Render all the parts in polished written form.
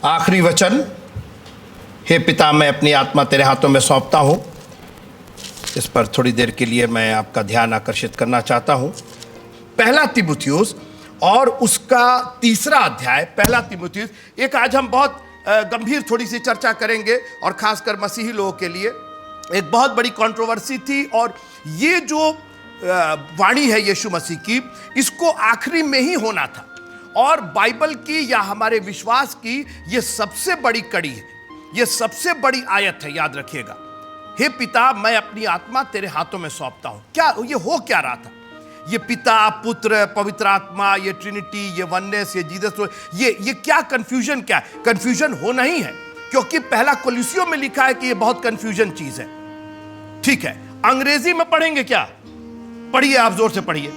आखिरी वचन, हे पिता मैं अपनी आत्मा तेरे हाथों में सौंपता हूँ। इस पर थोड़ी देर के लिए मैं आपका ध्यान आकर्षित करना चाहता हूँ। पहला तीमुथियुस और उसका 3रा अध्याय। पहला तीमुथियुस, एक आज हम बहुत गंभीर थोड़ी सी चर्चा करेंगे और खासकर मसीही लोगों के लिए एक बहुत बड़ी कंट्रोवर्सी थी, और ये जो वाणी है यीशु मसीह की, इसको आखिरी में ही होना था, और बाइबल की या हमारे विश्वास की ये सबसे बड़ी कड़ी है, ये सबसे बड़ी आयत है, याद रखिएगा। हे पिता मैं अपनी आत्मा तेरे हाथों में सौंपता हूं। क्या ये हो क्या रहा था? ये पिता, पुत्र, पवित्र आत्मा, ये ट्रिनिटी, ये वननेस, ये जीसस, ये क्या कंफ्यूजन? क्या कंफ्यूजन होना ही है, क्योंकि पहला कोलोसियों में लिखा है कि ये बहुत कंफ्यूजन चीज है। ठीक है, अंग्रेजी में पढ़ेंगे क्या? पढ़िए, आप जोर से पढ़िए।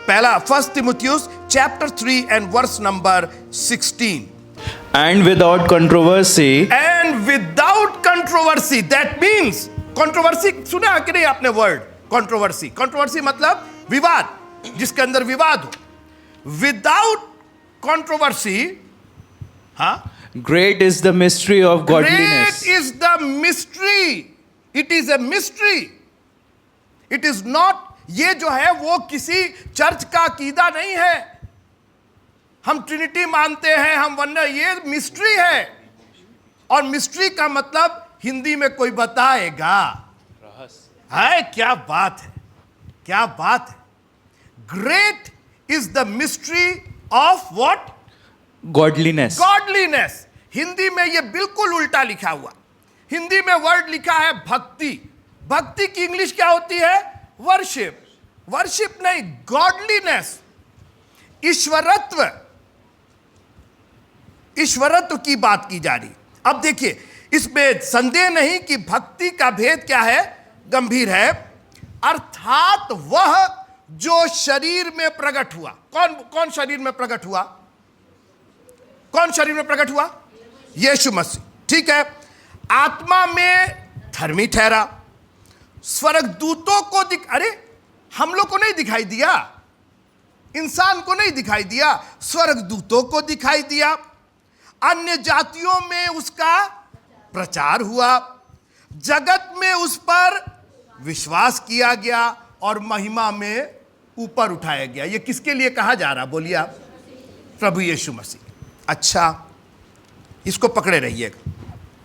पहला 1 Timotheus chapter 3 and verse number 16. And without controversy. And without controversy. That means controversy सुना कि नहीं आपने वर्ड controversy? Controversy मतलब विवाद, जिसके अंदर विवाद हो। Without controversy, हाँ? Great is the mystery of godliness. Great is the mystery. It is a mystery. It is not, ये जो है वो किसी चर्च का अकीदा नहीं है। हम ट्रिनिटी मानते हैं, हम वन्ना, ये मिस्ट्री है। और मिस्ट्री का मतलब हिंदी में कोई बताएगा। है, क्या बात है, क्या बात है। Great is the mystery of what? Godliness. Godliness. Hindi में ये बिल्कुल उल्टा लिखा हुआ। हिंदी में वर्ड लिखा है भक्ति। भक्ति की इंग्लिश क्या होती है? वर्शिप। वर्शिप नहीं, गॉडलीनेस, ईश्वरत्व। ईश्वरत्व की बात की जा रही। अब देखिए, इसमें संदेह नहीं कि भक्ति का भेद क्या है? गंभीर है। अर्थात वह जो शरीर में प्रकट हुआ। कौन शरीर में प्रकट हुआ? कौन शरीर में प्रकट हुआ? यीशु मसीह। ठीक है, आत्मा में धर्मी ठहरा, स्वर्गदूतों को अरे हम लोग को नहीं दिखाई दिया, इंसान को नहीं दिखाई दिया, स्वर्गदूतों को दिखाई दिया। अन्य जातियों में उसका प्रचार हुआ, जगत में उस पर विश्वास किया गया और महिमा में ऊपर उठाया गया। ये किसके लिए कहा जा रहा? बोलिए आप। प्रभु यीशु मसीह। अच्छा, इसको पकड़े रहिएगा,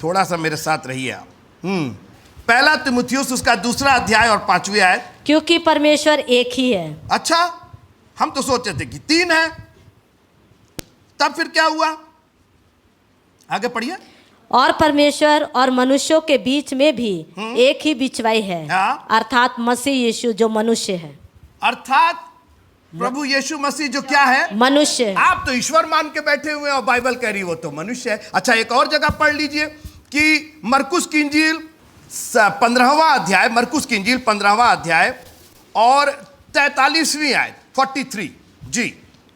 थोड़ा सा मेरे साथ रहिए आप। पहला तीमुथियुस उसका 2रा अध्याय और 5वीं आयत। क्योंकि परमेश्वर एक ही है। अच्छा, हम तो सोचते थे कि 3 है, तब फिर क्या हुआ? आगे पढ़िए। और परमेश्वर और मनुष्यों के बीच में भी एक ही बिचवाई है, हाँ? अर्थात मसीह यीशु जो मनुष्य है। अर्थात प्रभु यीशु मसीह जो क्या है? मनुष्य। आप तो ईश्वर मान के बैठे हुए हैं और बाइबल कह रही वो तो मनुष्य है। अच्छा, एक और जगह पढ़ लीजिए कि मरकुस की इंजील 15वां अध्याय, मरकुस की इंजील 15वां अध्याय और 43वीं आयत 43। जी।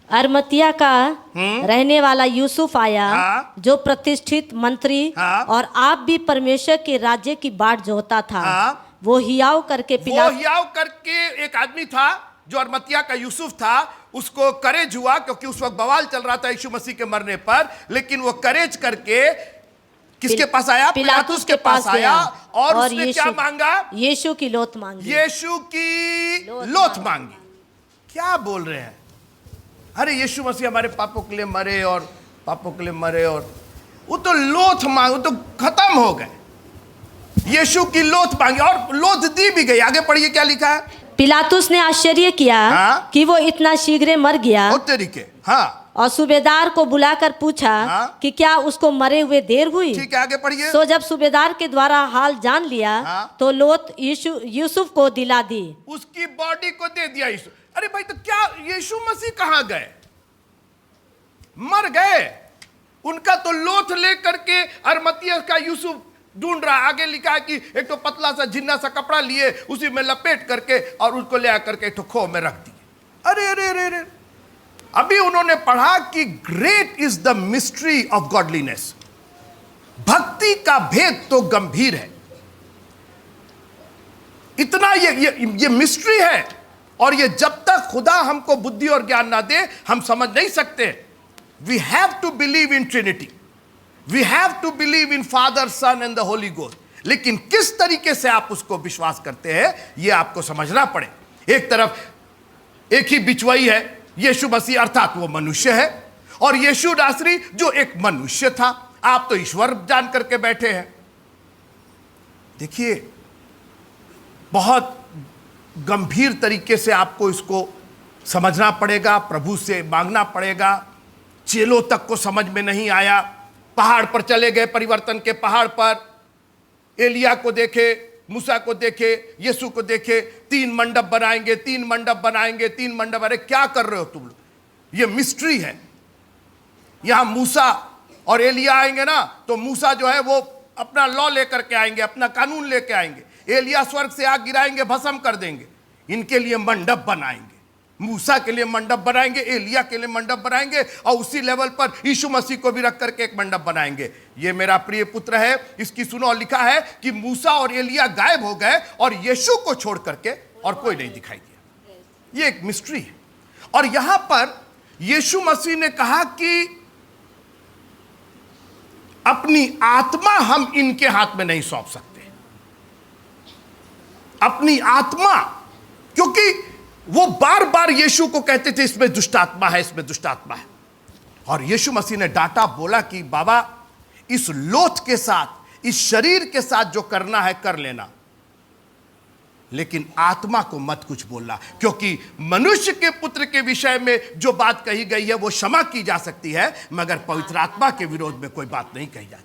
अरमतिया का रहने वाला यूसुफ आया, हाँ? जो प्रतिष्ठित मंत्री, हाँ? और आप भी परमेश्वर के राज्य की बाट जोहता था। हाँ? वो हियाव करके एक आदमी था जो अरमतिया का यूसुफ था। उसको करेज हुआ, क्योंकि उस वक्त बवाल चल रहा था यीशु मसीह के मरने पर, लेकिन वो करेज करके किसके पास आया? पिलातुस के पास आया, और उसने क्या मांगा? यीशु की लोथ मांगी। यीशु की लोथ मांगी। क्या बोल रहे हैं? अरे यीशु मसीह हमारे पापों के लिए मरे, और पापों के लिए मरे, और वो तो लोथ मांग, वो तो खत्म हो गए। यीशु की लोथ मांगी और लोथ दी भी गई। आगे पढ़िए क्या लिखा है? पिलातुस ने आश्चर्य किया, हाँ? कि वो इतना शीघ्र मर गया। तरीके, हाँ। और सूबेदार को बुलाकर पूछा, हाँ? कि क्या उसको मरे हुए देर हुई? ठीक है, आगे पढ़िए। तो जब सूबेदार के द्वारा हाल जान लिया, हाँ? तो लोथ यूसुफ को दिला दी, उसकी बॉडी को दे दिया यीशु। अरे भाई, तो क्या यीशु मसीह कहां गए? मर गए। उनका तो लोथ लेकर के अरमतिया का यूसुफ ढूंढ रहा। आगे लिखा है कि एक तो पतला सा जिन्ना सा कपड़ा लिए, उसी में लपेट करके और उसको ले आकर के एक तो खो में रख दिए। अरे अरे अरे अरे, अभी उन्होंने पढ़ा कि great is the mystery of godliness. भक्ति का भेद तो गंभीर है। इतना ये मिस्ट्री है, और ये जब तक खुदा हमको बुद्धि और ज्ञान ना दे हम समझ नहीं सकते। We have to believe in Trinity, we have to believe in Father, Son and the Holy Ghost. लेकिन किस तरीके से आप उसको विश्वास करते हैं यह आपको समझना पड़े। एक तरफ एक ही बिचवाई है, यीशु मसीह अर्थात वो मनुष्य है, और यीशु नासरी जो एक मनुष्य था। आप तो ईश्वर जान करके बैठे हैं। देखिए, बहुत गंभीर तरीके से आपको इसको समझना पड़ेगा, प्रभु से मांगना पड़ेगा। चेलों तक को समझ में नहीं आया, पहाड़ पर चले गए, परिवर्तन के पहाड़ पर एलिया को देखे, मूसा को देखे, यीशु को देखे, 3 मंडप बनाएंगे, 3 मंडप बनाएंगे, 3 मंडप। अरे क्या कर रहे हो तुम लोग, ये मिस्ट्री है। यहां मूसा और एलिया आएंगे ना, तो मूसा जो है वो अपना लॉ लेकर के आएंगे, अपना कानून लेके आएंगे। एलिया स्वर्ग से आग गिराएंगे, भस्म कर देंगे। इनके लिए मंडप बनाएंगे, मूसा के लिए मंडप बनाएंगे, एलिया के लिए मंडप बनाएंगे, और उसी लेवल पर यीशु मसीह को भी रख करके एक मंडप बनाएंगे। ये मेरा प्रिय पुत्र है, इसकी सुनो। और लिखा है कि मूसा और एलिया गायब हो गए और यीशु को छोड़ करके और कोई नहीं दिखाई दिया। ये एक मिस्ट्री है। और यहां पर यीशु मसीह ने कहा कि अपनी आत्मा हम इनके हाथ में नहीं सौंप सकते, अपनी आत्मा, क्योंकि वो बार बार यीशु को कहते थे इसमें दुष्ट आत्मा है, इसमें दुष्ट आत्मा है। और यीशु मसीह ने डांटा, बोला कि बाबा, इस लोथ के साथ, इस शरीर के साथ जो करना है कर लेना, लेकिन आत्मा को मत कुछ बोलना, क्योंकि मनुष्य के पुत्र के विषय में जो बात कही गई है वो क्षमा की जा सकती है, मगर पवित्र आत्मा के विरोध में कोई बात नहीं कही जाती।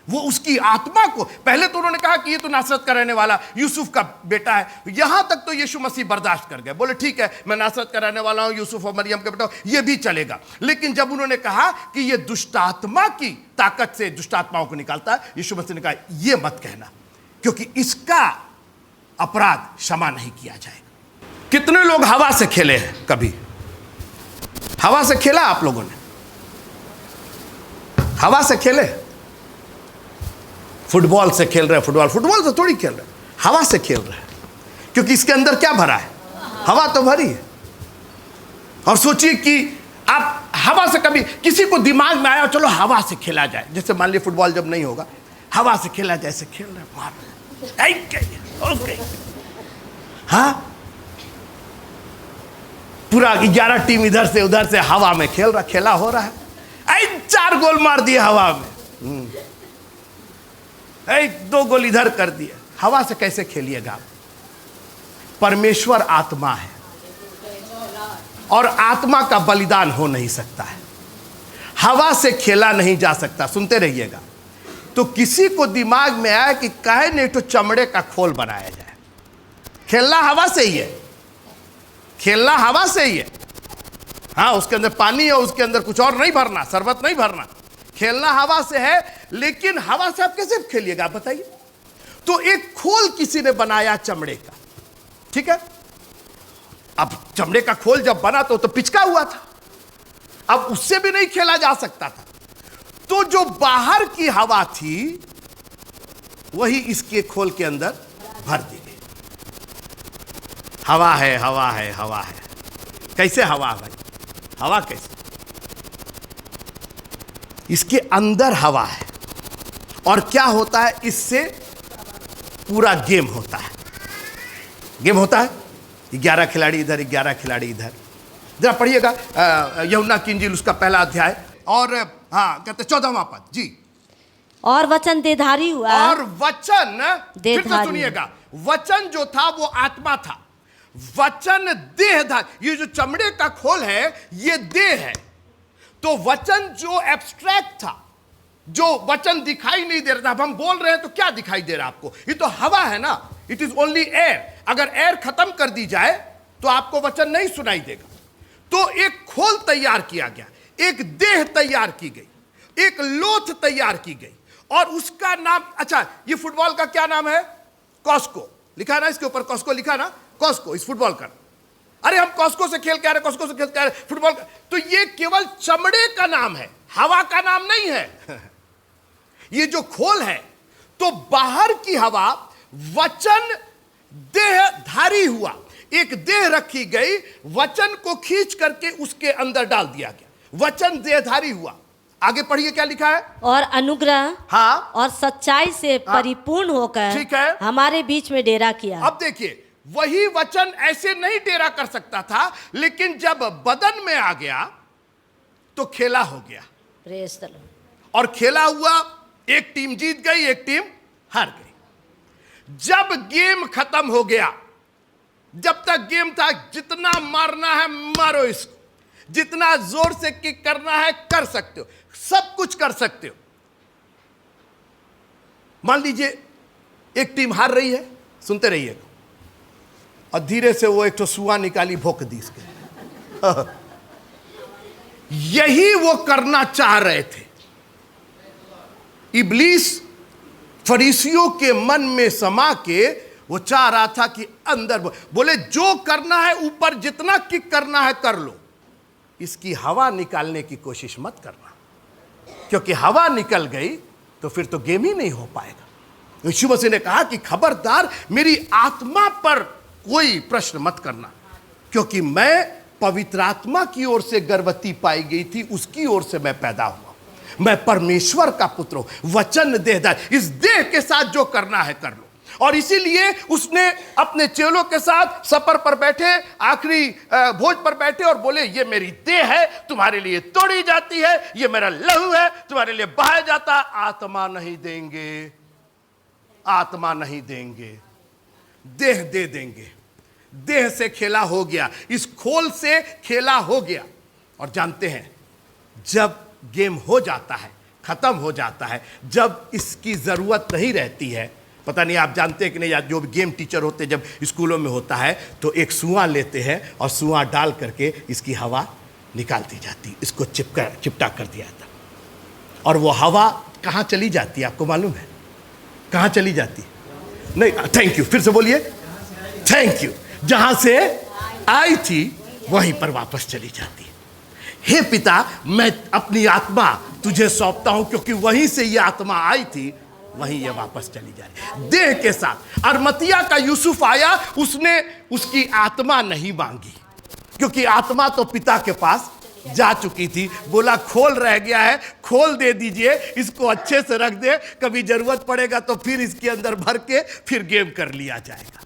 वो उसकी आत्मा को, पहले तो उन्होंने कहा कि ये तो नासरत का रहने वाला यूसुफ का बेटा है। यहां तक तो यीशु मसीह बर्दाश्त कर गए, बोले ठीक है, मैं नासरत का रहने वाला हूं, यूसुफ और मरियम का बेटा हूं, ये भी चलेगा। लेकिन जब उन्होंने कहा कि ये दुष्ट आत्मा की ताकत से दुष्ट आत्माओं को निकालता है, यीशु मसीह ने कहा ये मत कहना, क्योंकि इसका अपराध क्षमा नहीं किया जाएगा। कितने लोग हवा से खेले हैं? कभी हवा से खेला आप लोगों ने? हवा से खेले? फुटबॉल से खेल रहे हैं, फुटबॉल से थोड़ी खेल रहे हैं, हवा से खेल रहे हैं, क्योंकि इसके अंदर क्या भरा है? हवा तो भरी है। और सोचिए कि आप हवा से, कभी किसी को दिमाग में आया चलो हवा से खेला जाए, जैसे मान लीजिए फुटबॉल जब नहीं होगा, हवा से खेला जाए, ऐसे खेल रहे हैं, ओके, हाँ, पूरा 11 टीम इधर से उधर से हवा में खेला हो रहा है। 4 गोल मार दिए हवा में, 2 गोल इधर कर दिए। हवा से कैसे खेलिएगा? परमेश्वर आत्मा है और आत्मा का बलिदान हो नहीं सकता है, हवा से खेला नहीं जा सकता। सुनते रहिएगा। तो किसी को दिमाग में आया कि काहे नहीं तो चमड़े का खोल बनाया जाए, खेलना हवा से ही है, खेलना हवा से ही है। हाँ, उसके अंदर पानी है, उसके अंदर कुछ और नहीं भरना, शरबत नहीं भरना, खेलना हवा से है। लेकिन हवा से आप कैसे खेलिएगा बताइए? तो एक खोल किसी ने बनाया चमड़े का, ठीक है। अब चमड़े का खोल जब बना तो पिचका हुआ था, अब उससे भी नहीं खेला जा सकता था। तो जो बाहर की हवा थी वही इसके खोल के अंदर भर दी गई। हवा है, हवा है, हवा है। कैसे हवा है भाई? हवा कैसे? इसके अंदर हवा है। और क्या होता है इससे? पूरा गेम होता है। गेम होता है, 11 खिलाड़ी इधर, 11 खिलाड़ी इधर। जरा पढ़िएगा यूहन्ना की इंजील, उसका पहला अध्याय, और हाँ कहते 14वां पद जी। और वचन देहधारी हुआ, और वचन, फिर से सुनिएगा, वचन जो था वो आत्मा था, वचन देहधारी। ये जो चमड़े का खोल है ये देह है। तो वचन जो एब्स्ट्रैक्ट था, जो वचन दिखाई नहीं दे रहा था, अब हम बोल रहे हैं तो क्या दिखाई दे रहा है आपको? ये तो हवा है ना, इट इज ओनली एयर। अगर एयर खत्म कर दी जाए तो आपको वचन नहीं सुनाई देगा। तो एक खोल तैयार किया गया, एक देह तैयार की गई, एक लोथ तैयार की गई, और उसका नाम, अच्छा ये फुटबॉल का क्या नाम है? कॉस्को लिखा ना इसके ऊपर, कॉस्को लिखा ना, कॉस्को इस फुटबॉल का। अरे हम कॉस्को से खेल के आ रहे, कॉस्को से खेल के आ रहे फुटबॉल का। तो ये केवल चमड़े का नाम है, हवा का नाम नहीं है। ये जो खोल है, तो बाहर की हवा, वचन देहधारी हुआ, एक देह रखी गई, वचन को खींच करके उसके अंदर डाल दिया गया। वचन देहधारी हुआ। आगे पढ़िए क्या लिखा है। और अनुग्रह हाँ, और सच्चाई से परिपूर्ण होकर ठीक है। हमारे बीच में डेरा किया। अब देखिए, वही वचन ऐसे नहीं डेरा कर सकता था, लेकिन जब बदन में आ गया तो खेला हो गया। Praise the Lord. और खेला हुआ, एक टीम जीत गई, एक टीम हार गई। जब गेम खत्म हो गया, जब तक गेम था, जितना मारना है मारो इसको, जितना जोर से किक करना है कर सकते हो, सब कुछ कर सकते हो। मान लीजिए एक टीम हार रही है, सुनते रहिएगा, और धीरे से वो एक तो सुआ निकाली, भोंक दी इसके। यही वो करना चाह रहे थे। इब्लीस फरीसियों के मन में समा के वो चाह रहा था कि अंदर बोले जो करना है, ऊपर जितना किक करना है कर लो, इसकी हवा निकालने की कोशिश मत करना, क्योंकि हवा निकल गई तो फिर तो गेम ही नहीं हो पाएगा। यीशु मसीह ने कहा कि खबरदार मेरी आत्मा पर कोई प्रश्न मत करना, क्योंकि मैं पवित्र आत्मा की ओर से गर्भवती पाई गई थी, उसकी ओर से मैं पैदा हुआ। मैं परमेश्वर का पुत्र हूं, वचन देहधार। इस देह के साथ जो करना है कर लो। और इसीलिए उसने अपने चेलों के साथ सफर पर बैठे, आखिरी भोज पर बैठे और बोले, ये मेरी देह है, तुम्हारे लिए तोड़ी जाती है, ये मेरा लहू है, तुम्हारे लिए बहाया जाता। आत्मा नहीं देंगे, आत्मा नहीं देंगे, देह दे देंगे। देह से खेला हो गया, इस खोल से खेला हो गया। और जानते हैं, जब गेम हो जाता है, खत्म हो जाता है, जब इसकी जरूरत नहीं रहती है, पता नहीं आप जानते हैं कि नहीं, या जो गेम टीचर होते हैं, जब स्कूलों में होता है तो एक सुआ लेते हैं और सुआ डाल करके इसकी हवा निकाल दी जाती, इसको चिपटा कर दिया जाता, और वो हवा कहाँ चली जाती है आपको मालूम है? कहाँ चली जाती है? नहीं, थैंक यू, फिर से बोलिए, थैंक यू। जहां से आई थी वहीं पर वापस चली जाती है। हे पिता, मैं अपनी आत्मा तुझे सौंपता हूं, क्योंकि वहीं से ये आत्मा आई थी, वहीं ये वापस चली जा रही देह के साथ। अरमतिया का यूसुफ आया, उसने उसकी आत्मा नहीं मांगी, क्योंकि आत्मा तो पिता के पास जा चुकी थी। बोला खोल रह गया है, खोल दे दीजिए, इसको अच्छे से रख दे, कभी जरूरत पड़ेगा तो फिर इसके अंदर भर के फिर गेम कर लिया जाएगा।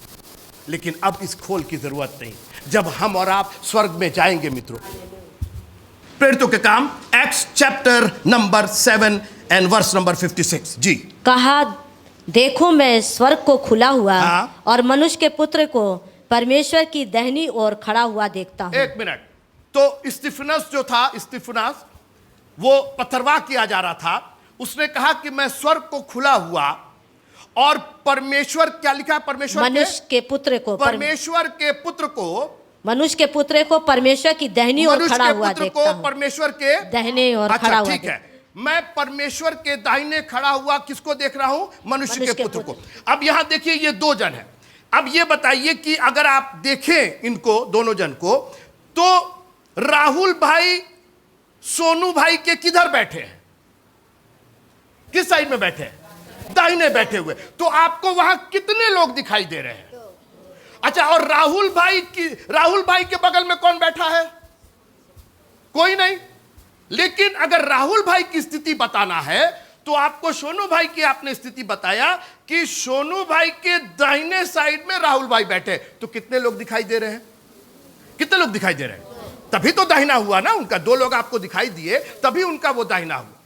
लेकिन अब इस खोल की जरूरत नहीं। जब हम और आप स्वर्ग में जाएंगे मित्रों, प्रेरितों के काम, Acts chapter number 7 and verse number 56 जी। कहा, देखो मैं स्वर्ग को खुला हुआ हाँ। और मनुष्य के पुत्र को परमेश्वर की दाहिनी ओर खड़ा हुआ देखता हूँ। एक मिनट, तो स्तिफनस जो था, स्तिफनस वो पथरवाह किया जा रहा था, उसने कहा कि मैं स्वर्ग को खुला हुआ और परमेश्वर, क्या लिखा है? परमेश्वर मनुष्य के पुत्र को, परमेश्वर के पुत्र को, मनुष्य के पुत्र को परमेश्वर की दाहिनी ओर खड़ा हुआ देखता हूँ। परमेश्वर के दाहिने ओर खड़ा हुआ। ठीक है, मैं परमेश्वर के दाहिने खड़ा हुआ किसको देख रहा हूं? मनुष्य के पुत्र को। अब यहां देखिए, ये दो जन है। अब ये बताइए कि अगर आप देखें इनको दोनों जन को, तो राहुल भाई सोनू भाई के किधर बैठे हैं? किस साइड में बैठे हैं? दाहिने बैठे हुए। तो आपको वहां कितने लोग दिखाई दे रहे हैं? अच्छा, और राहुल भाई के बगल में कौन बैठा है? कोई नहीं। लेकिन अगर राहुल भाई की स्थिति बताना है तो आपको सोनू भाई की आपने स्थिति बताया कि सोनू भाई के दाहिने साइड में राहुल भाई बैठे, तो कितने लोग दिखाई दे रहे हैं? कितने लोग दिखाई दे रहे हैं? तभी तो दाहिना हुआ ना उनका। दो लोग आपको दिखाई दिए, तभी उनका वो दाहिना हुआ।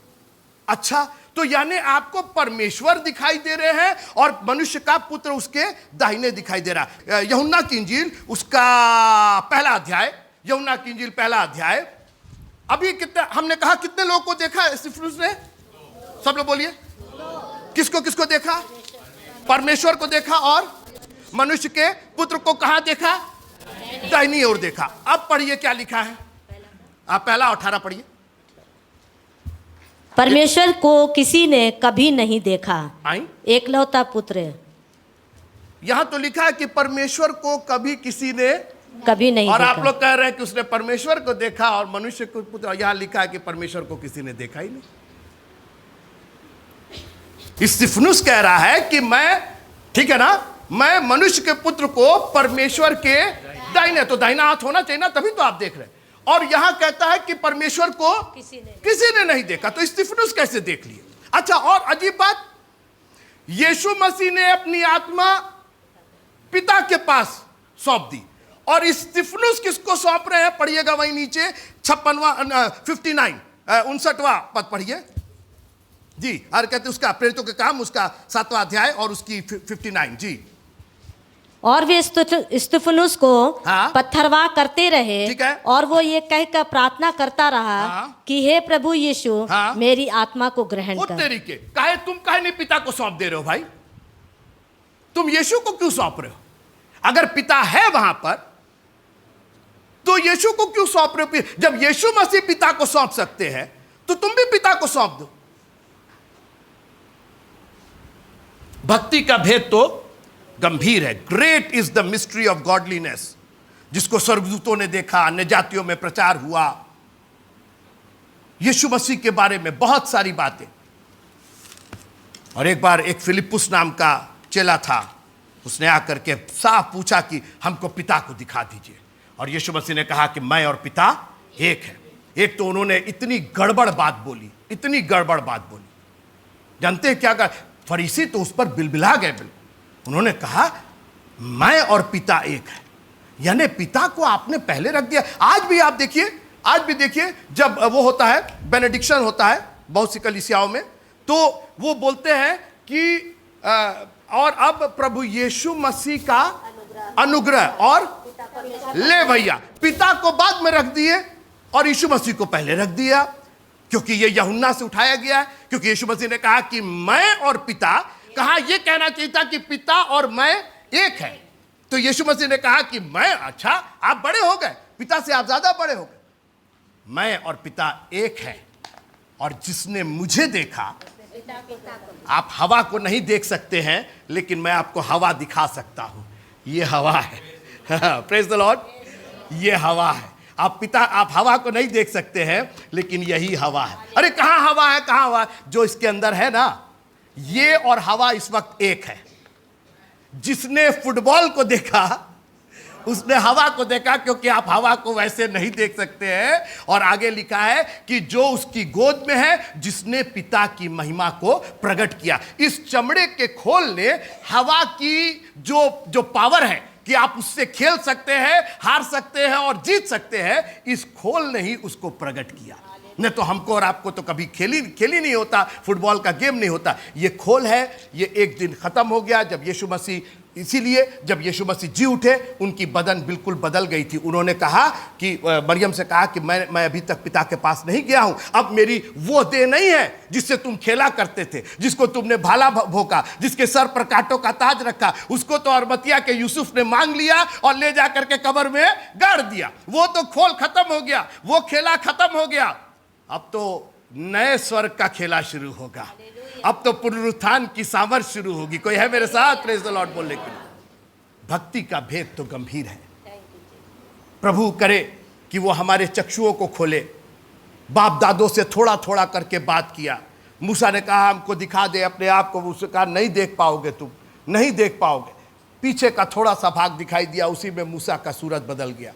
अच्छा, तो यानी आपको परमेश्वर दिखाई दे रहे हैं और मनुष्य का पुत्र उसके दाहिने दिखाई दे रहा है। यूहन्ना की इंजील उसका पहला अध्याय, यूहन्ना की इंजील पहला अध्याय। अभी कितने, हमने कहा कितने लोगों को देखा स्तिफनुस ने? सब लोग बोलिए, किसको किसको देखा? परमेश्वर को देखा, और मनुष्य के पुत्र को कहां देखा? दाहिनी ओर देखा। अब पढ़िए क्या लिखा है, आप पहला 18 पढ़िए। परमेश्वर को किसी ने कभी नहीं देखा, आई एकलौता पुत्र। यहां तो लिखा है कि परमेश्वर को कभी किसी ने कभी नहीं और देखा। आप लोग कह रहे हैं कि उसने परमेश्वर को देखा और मनुष्य को पुत्र। यहां लिखा है कि परमेश्वर को किसी ने देखा ही नहीं। स्तिफनुस कह रहा है कि मैं, ठीक है ना, मैं मनुष्य के पुत्र को परमेश्वर के दाहिने, तो दाहिना हाथ होना चाहिए ना, तभी तो आप देख रहे हैं। और यहां कहता है कि परमेश्वर को किसी ने नहीं देखा। तो स्तिफनुस कैसे देख लिए? अच्छा, और अजीब बात, यीशु मसीह ने अपनी आत्मा पिता के पास सौंप दी, और स्तिफनुस किसको सौंप रहे हैं? पढ़िएगा वहीं नीचे 59वां पद पढ़िए जी। और कहते उसका प्रेरितों के काम, उसका 7वां अध्याय और उसकी 59 जी। और वे स्तिफनुस को हाँ। पत्थरवाह करते रहे, ठीक है। और वो ये कहकर प्रार्थना करता रहा हाँ। कि हे प्रभु यीशु, हाँ। मेरी आत्मा को ग्रहण वो कर। तरीके काहे तुम काहे नहीं पिता को सौंप दे रहे हो भाई? तुम यीशु को क्यों सौंप रहे हो? अगर पिता है वहां पर तो यीशु को क्यों सौंप रहे हो? जब यीशु मसीह पिता को सौंप सकते हैं तो तुम भी पिता को सौंप दो। भक्ति का भेद तो गंभीर है। Great is the mystery of godliness, जिसको स्वर्गदूतों ने देखा, अन्य जातियों में प्रचार हुआ। यीशु मसीह के बारे में बहुत सारी बातें। और एक बार एक फिलिप्पुस नाम का चेला था, उसने आकर के साफ पूछा कि हमको पिता को दिखा दीजिए। और यीशु मसीह ने कहा कि मैं और पिता एक है। एक तो उन्होंने इतनी गड़बड़ बात बोली, इतनी गड़बड़ बात बोली, जानते हैं क्या कहा? फरीसी तो उस पर बिलबिला गए। उन्होंने कहा मैं और पिता एक है, यानी पिता को आपने पहले रख दिया। आज भी आप देखिए, आज भी देखिए, जब वो होता है बेनेडिक्शन होता है बहुत सी कलीसियाओं में, तो वो बोलते हैं कि और अब प्रभु यीशु मसीह का अनुग्रह और ले भैया, पिता को बाद में रख दिए और यीशु मसीह को पहले रख दिया, क्योंकि ये यूहन्ना से उठाया गया है। क्योंकि यीशु मसीह ने कहा कि मैं और पिता, कहा यह कहना चाहिए था कि पिता और मैं एक है। तो यीशु मसीह ने कहा कि मैं, अच्छा आप बड़े हो गए, पिता से आप ज्यादा बड़े हो गए, मैं और पिता एक है। और जिसने मुझे देखा, आप हवा को नहीं देख सकते हैं, लेकिन मैं आपको हवा दिखा सकता हूं। ये हवा है। Praise the Lord. ये हवा है। आप हवा को नहीं देख सकते हैं, लेकिन यही हवा है। अरे कहां हवा है, कहां हवा है? जो इसके अंदर है ना, ये और हवा इस वक्त एक है। जिसने फुटबॉल को देखा उसने हवा को देखा, क्योंकि आप हवा को वैसे नहीं देख सकते हैं। और आगे लिखा है कि जो उसकी गोद में है, जिसने पिता की महिमा को प्रकट किया। इस चमड़े के खोल ने हवा की जो पावर है कि आप उससे खेल सकते हैं, हार सकते हैं और जीत सकते हैं, इस खोल ने ही उसको प्रकट किया। नहीं तो हमको और आपको तो कभी खेली नहीं होता, फुटबॉल का गेम नहीं होता। ये खोल है, ये एक दिन खत्म हो गया जब यीशु मसीह, इसीलिए जब यीशु मसीह जी उठे, उनकी बदन बिल्कुल बदल गई थी। उन्होंने कहा कि मरियम से कहा कि मैं अभी तक पिता के पास नहीं गया हूं। अब मेरी वो देह नहीं है जिससे तुम खेला करते थे, जिसको तुमने भाला भोंका, जिसके सर पर कांटों का ताज रखा, उसको तो अरमतिया के यूसुफ ने मांग लिया और ले जाकर के कब्र में गाड़ दिया। वो तो खोल खत्म हो गया, वो खेला खत्म हो गया। अब तो नए स्वर्ग का खेला शुरू होगा। अब तो पुनरुत्थान की सामर्थ शुरू होगी। कोई है मेरे साथ? प्रेज द लॉर्ड बोलने के लिए। भक्ति का भेद तो गंभीर है। प्रभु करे कि वो हमारे चक्षुओं को खोले। बाप दादों से थोड़ा थोड़ा करके बात किया। मूसा ने कहा हमको दिखा दे अपने आप को, उसने कहा नहीं देख पाओगे, तुम नहीं देख पाओगे। पीछे का थोड़ा सा भाग दिखाई दिया, उसी में मूसा का सूरत बदल गया।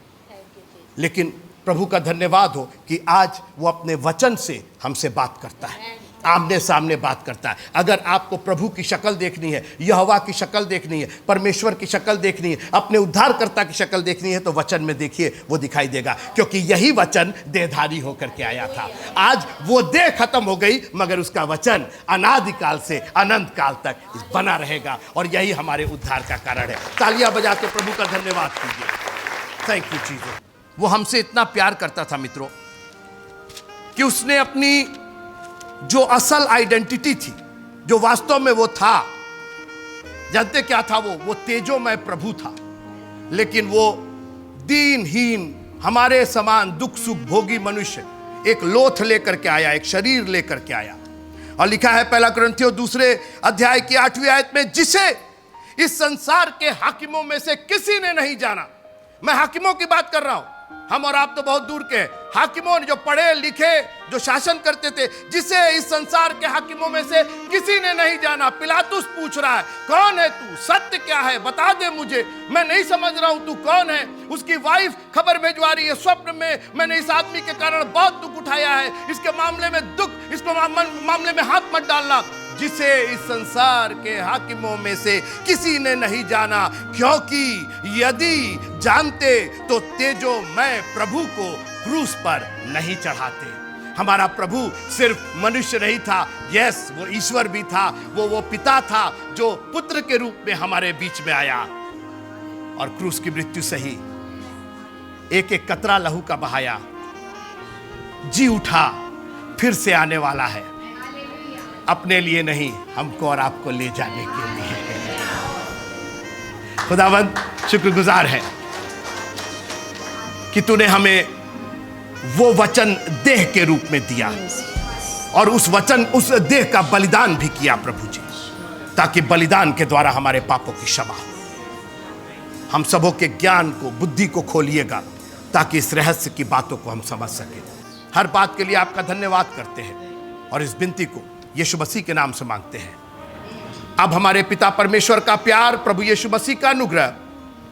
लेकिन प्रभु का धन्यवाद हो कि आज वो अपने वचन से हमसे बात करता है, आमने सामने बात करता है। अगर आपको प्रभु की शक्ल देखनी है, यहोवा की शक्ल देखनी है, परमेश्वर की शक्ल देखनी है, अपने उद्धारकर्ता की शक्ल देखनी है, तो वचन में देखिए, वो दिखाई देगा। क्योंकि यही वचन देहधारी होकर के आया था। आज वो देह खत्म हो गई, मगर उसका वचन अनादिकाल से अनंत काल तक बना रहेगा। और यही हमारे उद्धार का कारण है। तालियां बजा के प्रभु का धन्यवाद कीजिए। Thank you Jesus. वो हमसे इतना प्यार करता था मित्रों, कि उसने अपनी जो असल आइडेंटिटी थी, जो वास्तव में वो था, जानते क्या था? वो तेजोमय प्रभु था। लेकिन वो दीनहीन, हमारे समान दुख सुख भोगी मनुष्य, एक लोथ लेकर के आया, एक शरीर लेकर के आया। और लिखा है पहला कुरिन्थियों 2 अध्याय की 8वीं आयत में, जिसे इस संसार के हाकिमों में से किसी ने नहीं जाना। मैं हाकिमों की बात कर रहा हूं। हम और आप तो बहुत दूर के हैं। हाकिमों ने, जो पढ़े लिखे, जो शासन करते थे, जिसे इस संसार के हाकिमों में से किसी ने नहीं जाना। पिलातुस पूछ रहा है, कौन है तू? सत्य क्या है? बता दे मुझे, मैं नहीं समझ रहा हूं तू कौन है। उसकी वाइफ खबर भिजवा रही है, स्वप्न में मैंने इस आदमी के कारण बहुत दुख उठाया है, इसके मामले में दुख, इसको मामले में हाथ मत डालना, जिसे इस संसार के हाकिमों में से किसी ने नहीं जाना, क्योंकि यदि जानते तो तेजोमय प्रभु को क्रूस पर नहीं चढ़ाते। हमारा प्रभु सिर्फ मनुष्य नहीं था, यस वो ईश्वर भी था, वो पिता था जो पुत्र के रूप में हमारे बीच में आया और क्रूस की मृत्यु सही, एक एक कतरा लहू का बहाया, जी उठा, फिर से आने वाला है, अपने लिए नहीं, हमको और आपको ले जाने के लिए। खुदावंद शुक्रगुजार है कि तूने हमें वो वचन देह के रूप में दिया और उस वचन, उस देह का बलिदान भी किया प्रभु जी, ताकि बलिदान के द्वारा हमारे पापों की क्षमा हो। हम सबों के ज्ञान को, बुद्धि को खोलिएगा ताकि इस रहस्य की बातों को हम समझ सकें। हर बात के लिए आपका धन्यवाद करते हैं और इस विनती को यीशु मसीह के नाम से मांगते हैं। अब हमारे पिता परमेश्वर का प्यार, प्रभु यीशु मसीह का अनुग्रह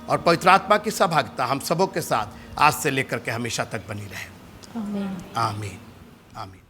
और पवित्र आत्मा की सहभागिता हम सबों के साथ आज से लेकर के हमेशा तक बनी रहे। आमीन, आमीन, आमीन।